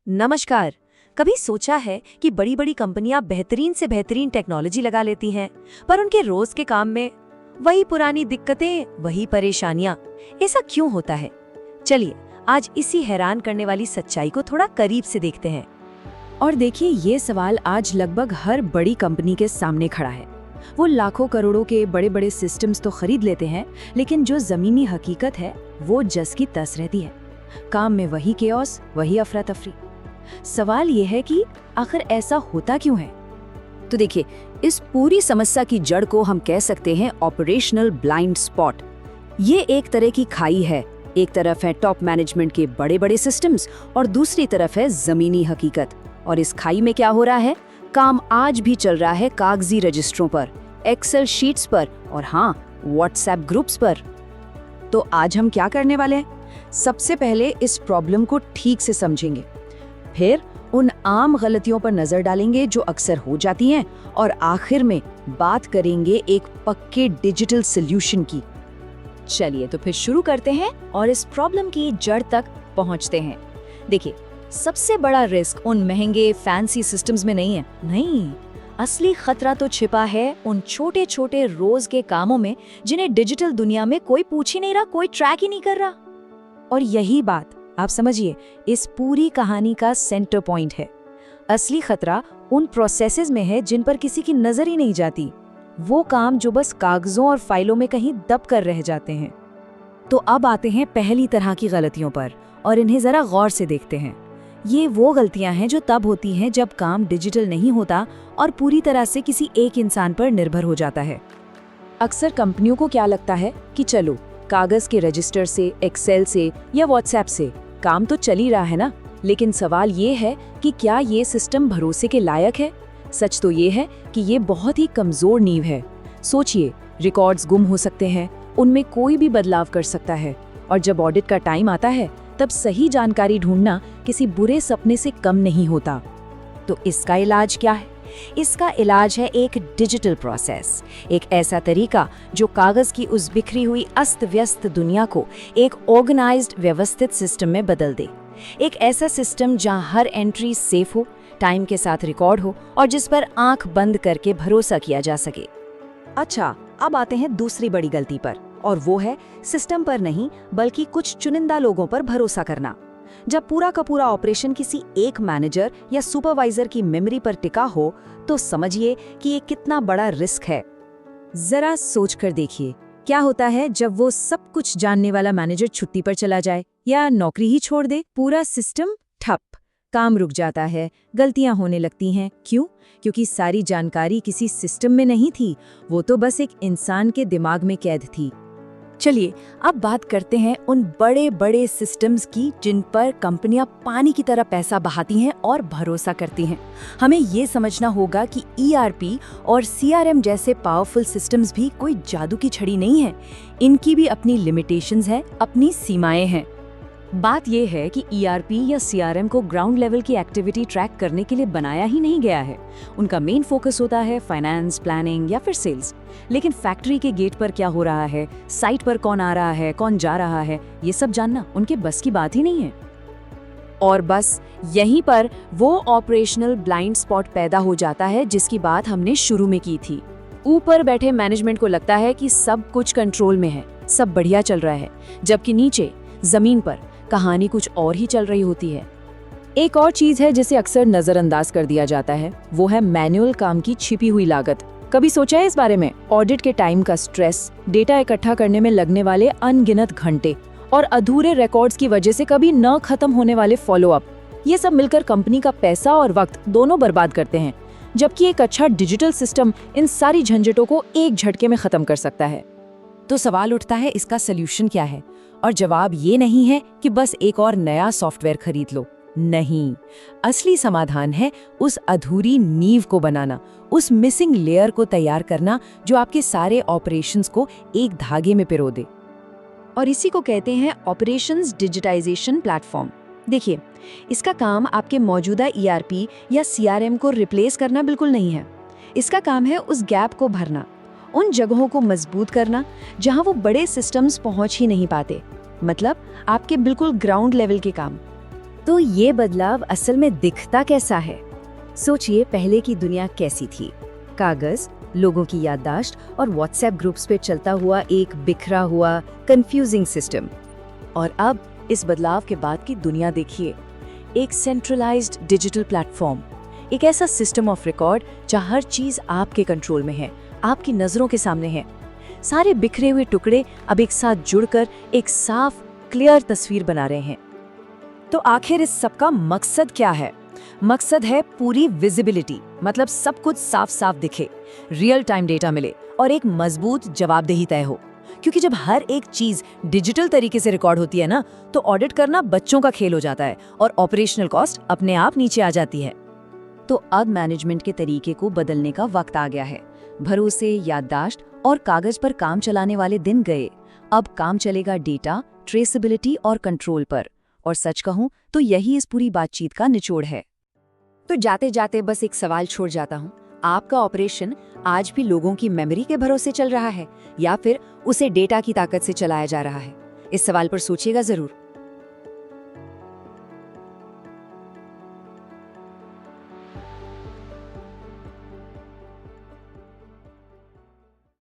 नमस्कार। कभी सोचा है कि बड़ी बड़ी कंपनियां बेहतरीन से बेहतरीन टेक्नोलॉजी लगा लेती हैं, पर उनके रोज के काम में वही पुरानी दिक्कतें, वही परेशानियां। ऐसा क्यों होता है? चलिए आज इसी हैरान करने वाली सच्चाई को थोड़ा करीब से देखते हैं। और देखिए, ये सवाल आज लगभग हर बड़ी कंपनी के सामने खड़ा है। वो लाखों करोड़ों के बड़े बड़े सिस्टम्स तो खरीद लेते हैं, लेकिन जो जमीनी हकीकत है वो जस की तस रहती है। काम में वही केओस, वही अफरा तफरी। सवाल ये है कि आखिर ऐसा होता क्यों है? तो देखिए, इस पूरी समस्या की जड़ को हम कह सकते हैं ऑपरेशनल ब्लाइंड स्पॉट। ये एक तरह की खाई है। एक तरफ है टॉप मैनेजमेंट के बड़े बड़े सिस्टम्स और दूसरी तरफ है जमीनी हकीकत। और इस खाई में क्या हो रहा है? काम आज भी चल रहा है कागजी रजिस्ट्रों पर, एक्सेल शीट्स पर और हाँ, व्हाट्सएप ग्रुप्स पर। तो आज हम क्या करने वाले हैं? सबसे पहले इस प्रॉब्लम को ठीक से समझेंगे, फिर उन आम गलतियों पर नजर डालेंगे जो अक्सर हो जाती हैं, और आखिर में बात करेंगे एक पक्के डिजिटल सॉल्यूशन की। चलिए तो फिर शुरू करते हैं और इस प्रॉब्लम की जड़ तक पहुंचते हैं। देखिए, सबसे बड़ा रिस्क उन महंगे फैंसी सिस्टम्स में नहीं है। नहीं, असली खतरा तो छिपा है उन छोटे छोटे रोज के कामों में, जिन्हें डिजिटल दुनिया में कोई पूछ ही नहीं रहा, कोई ट्रैक ही नहीं कर रहा। और यही बात आप समझिए इस पूरी कहानी का सेंटर पॉइंट है। असली खतरा उन प्रोसेसेस में है जिन पर किसी की नजर ही नहीं जाती। वो काम जो बस कागजों और फाइलों में कहीं दब कर रह जाते हैं। तो अब आते हैं पहली तरह की गलतियों पर, और इन्हें जरा गौर से देखते हैं। ये वो गलतियां हैं जो तब होती हैं जब काम डिजिटल नहीं होता और पूरी तरह से किसी एक इंसान पर निर्भर हो जाता है। अक्सर कंपनियों को क्या लगता है कि चलो, कागज के रजिस्टर से, एक्सेल से या व्हाट्सएप से काम तो चल ही रहा है ना। लेकिन सवाल ये है कि क्या ये सिस्टम भरोसे के लायक है? सच तो ये है कि ये बहुत ही कमजोर नींव है। सोचिए, रिकॉर्ड्स गुम हो सकते हैं, उनमें कोई भी बदलाव कर सकता है, और जब ऑडिट का टाइम आता है तब सही जानकारी ढूंढना किसी बुरे सपने से कम नहीं होता। तो इसका इलाज क्या है? इसका इलाज है एक डिजिटल प्रोसेस, एक ऐसा तरीका जो कागज की उस बिखरी हुई अस्त व्यस्त दुनिया को एक ऑर्गेनाइज्ड व्यवस्थित सिस्टम में बदल दे। एक ऐसा सिस्टम जहां हर एंट्री सेफ हो, टाइम के साथ रिकॉर्ड हो और जिस पर आंख बंद करके भरोसा किया जा सके। अच्छा, अब आते हैं दूसरी बड़ी गलती पर, और वो है सिस्टम पर नहीं बल्कि कुछ चुनिंदा लोगों पर भरोसा करना। जब पूरा का पूरा ऑपरेशन किसी एक मैनेजर या सुपरवाइजर की मेमोरी पर टिका हो, तो समझिए कि ये कितना बड़ा रिस्क है। जरा सोच कर देखिए, क्या होता है जब वो सब कुछ जानने वाला मैनेजर छुट्टी पर चला जाए या नौकरी ही छोड़ दे? पूरा सिस्टम ठप, काम रुक जाता है, गलतियां होने लगती हैं। क्यों? क्योंकि सारी जानकारी किसी सिस्टम में नहीं थी, वो तो बस एक इंसान के दिमाग में कैद थी। चलिए अब बात करते हैं उन बड़े बड़े सिस्टम्स की जिन पर कंपनियां पानी की तरह पैसा बहाती हैं और भरोसा करती हैं। हमें ये समझना होगा कि ERP और CRM जैसे पावरफुल सिस्टम्स भी कोई जादू की छड़ी नहीं है। इनकी भी अपनी लिमिटेशंस हैं, अपनी सीमाएं हैं। बात यह है कि ERP या CRM को ग्राउंड लेवल की एक्टिविटी ट्रैक करने के लिए बनाया ही नहीं गया है। उनका मेन फोकस होता है फाइनेंस, प्लानिंग या फिर सेल्स। लेकिन फैक्ट्री के गेट पर क्या हो रहा है, साइट पर कौन आ रहा है, कौन जा रहा है, ये सब जानना उनके बस की बात ही नहीं है। और बस यहीं पर वो ऑपरेशनल ब्लाइंड स्पॉट पैदा हो जाता है जिसकी बात हमने शुरू में की थी। ऊपर बैठे मैनेजमेंट को लगता है कि सब कुछ कंट्रोल में है, सब बढ़िया चल रहा है, जबकि नीचे जमीन पर कहानी कुछ और ही चल रही होती है। एक और चीज है जिसे अक्सर नजरअंदाज कर दिया जाता है, वो है मैनुअल काम की छिपी हुई लागत। कभी सोचा है इस बारे में? ऑडिट के टाइम का स्ट्रेस, डेटा इकट्ठा करने में लगने वाले अनगिनत घंटे और अधूरे रिकॉर्ड्स की वजह से कभी न खत्म होने वाले फॉलोअप, ये सब मिलकर कंपनी का पैसा और वक्त दोनों बर्बाद करते हैं। जबकि एक अच्छा डिजिटल सिस्टम इन सारी झंझटों को एक झटके में खत्म कर सकता है। तो सवाल उठता है, इसका सलूशन क्या है? और जवाब ये नहीं है कि बस एक और नया सॉफ्टवेयर खरीद लो। नहीं, असली समाधान है उस अधूरी नींव को बनाना, उस मिसिंग लेयर को तैयार करना जो आपके सारे ऑपरेशंस को एक धागे में पिरो दे। और इसी को कहते हैं ऑपरेशंस डिजिटाइजेशन प्लेटफॉर्म। देखिए, इसका काम आपके मौजूदा ERP या CRM को रिप्लेस करना बिल्कुल नहीं है। इसका काम है उस गैप को भरना, उन जगहों को मजबूत करना जहां वो बड़े सिस्टम्स पहुंच ही नहीं पाते। मतलब आपके बिल्कुल ग्राउंड लेवल के काम। तो ये बदलाव असल में दिखता कैसा है? सोचिए पहले की दुनिया कैसी थी। कागज, लोगों की याददाश्त और व्हाट्सएप ग्रुप्स पे चलता हुआ एक बिखरा हुआ कंफ्यूजिंग सिस्टम। और अब इस बदलाव के बाद की दुनिया देखिए, एक सेंट्रलाइज्ड डिजिटल प्लेटफॉर्म, एक ऐसा सिस्टम ऑफ रिकॉर्ड जहां हर चीज आपके कंट्रोल में है, आपकी नजरों के सामने है। सारे बिखरे हुए टुकड़े अब एक साथ जुड़कर एक साफ, क्लियर तस्वीर बना रहे हैं। तो आखिर इस सब का मकसद क्या है? मकसद है पूरी विजिबिलिटी, मतलब सब कुछ साफ साफ दिखे, रियल टाइम डेटा मिले और एक मजबूत जवाबदेही तय हो। क्योंकि जब हर एक चीज डिजिटल तरीके से रिकॉर्ड होती है ना, तो ऑडिट करना बच्चों का खेल हो जाता है और ऑपरेशनल कॉस्ट अपने आप नीचे आ जाती है। तो अब मैनेजमेंट के तरीके को बदलने का वक्त आ गया है। भरोसे, याददाश्त और कागज पर काम चलाने वाले दिन गए। अब काम चलेगा डेटा, ट्रेसेबिलिटी और कंट्रोल पर। और सच कहूं तो यही इस पूरी बातचीत का निचोड़ है। तो जाते जाते बस एक सवाल छोड़ जाता हूँ, आपका ऑपरेशन आज भी लोगों की मेमोरी के भरोसे चल रहा है या फिर उसे डेटा की ताकत से चलाया जा रहा है? इस सवाल पर सोचिएगा जरूर।